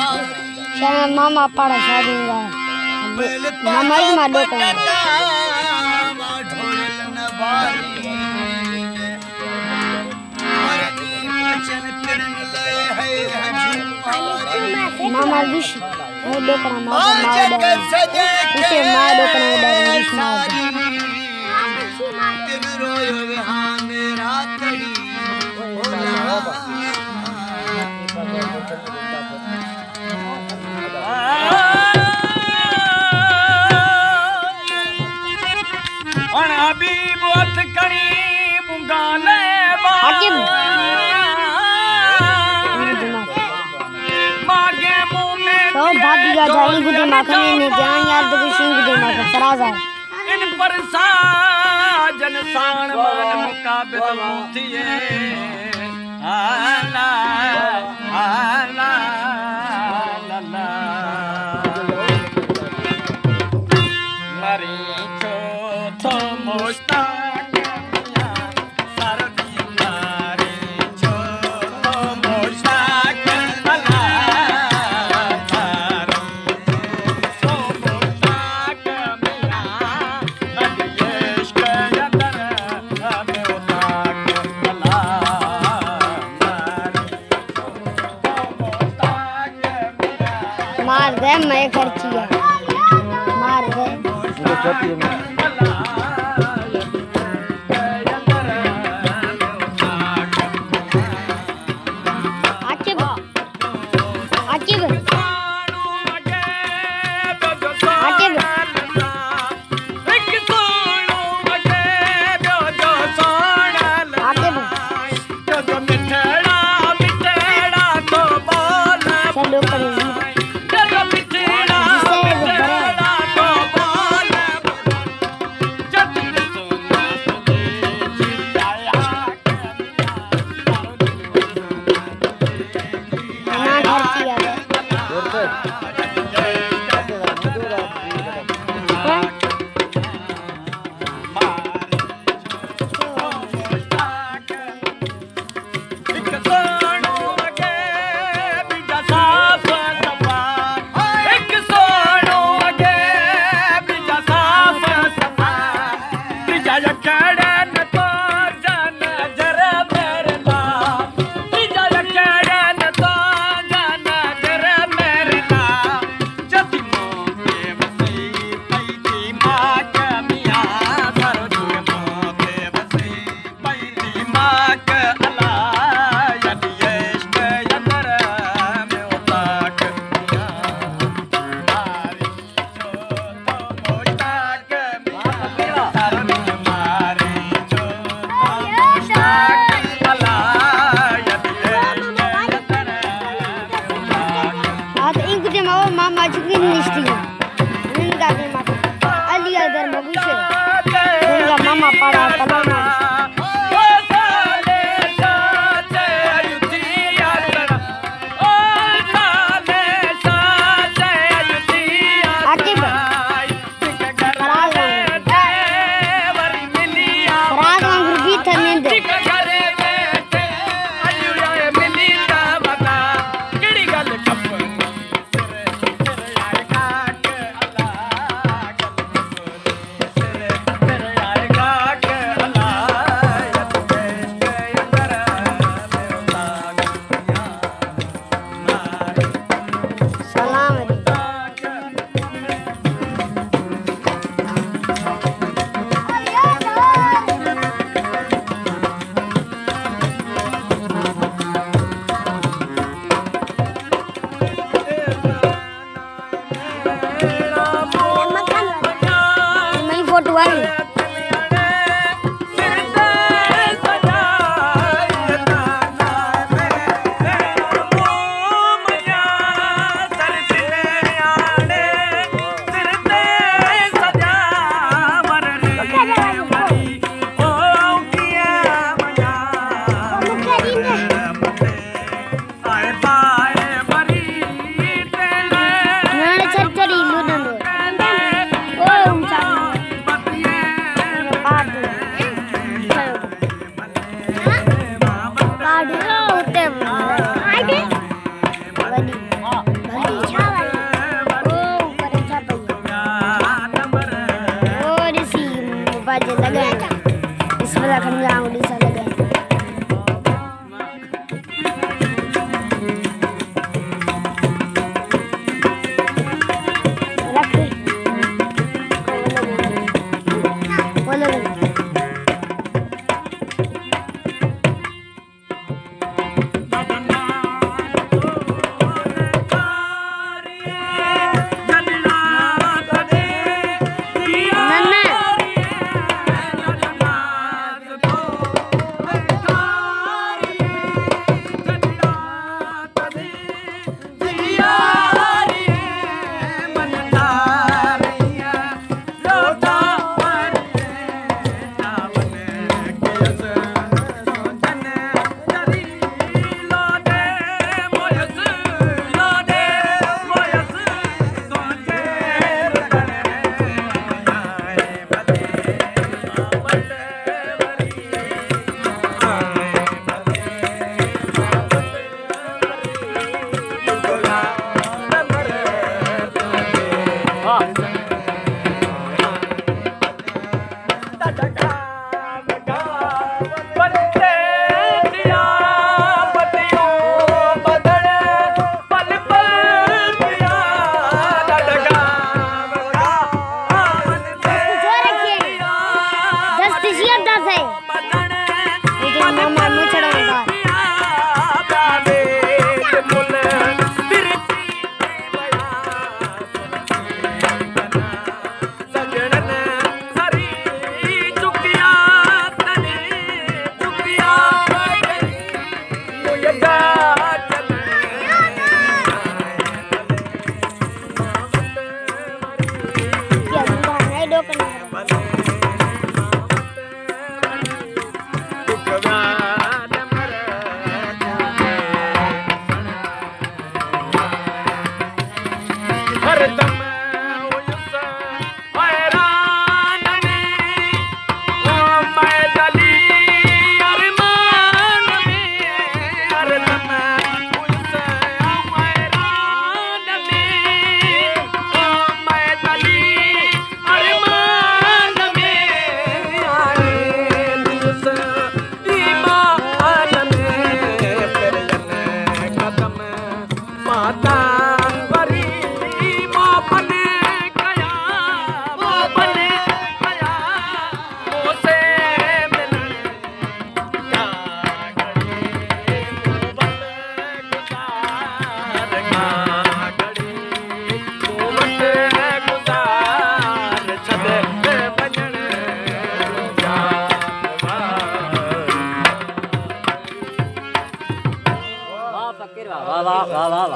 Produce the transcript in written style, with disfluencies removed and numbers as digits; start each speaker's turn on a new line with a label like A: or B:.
A: शायद मामा पाड़ा शादी मामा ही मालो को मामा विश डोकरा मामा उसे मार डोकरा विश मार
B: अभी बहुत करी बुगाले मागे मुंह में
A: तो भादिया जाई गुदे माखने ने जान यार तो सिंह गुदे माख सराजा
B: इन पर साजन साण मन मुकाबिल होतिए आला आला ला मरी छो तो मुस्ताक सरदी मारे छो तो मुस्ताक अला तो मुस्ताक मिया अदियश के अंदर हमें उताक अला
A: मार दे मैं खर्चिया मार दे मामा चुकी निष्ठी उनका के माता अली अदर मगुशे उनका मामा पाड़ा तमाम
B: हरदम हुयुस हैरान में मैं दली अरमान में हरदम हुयुस हैरान में मैं दली अरमान में आए दिलस ईमान में फिर कदम माता वरी मां बने गया मोसे मिलन क्या घड़ी मोहब्बत गुजार का घड़ी मोहब्बत गुजार छद वञण जा
C: वाह फकीर वाह वाह वाह वाह वाह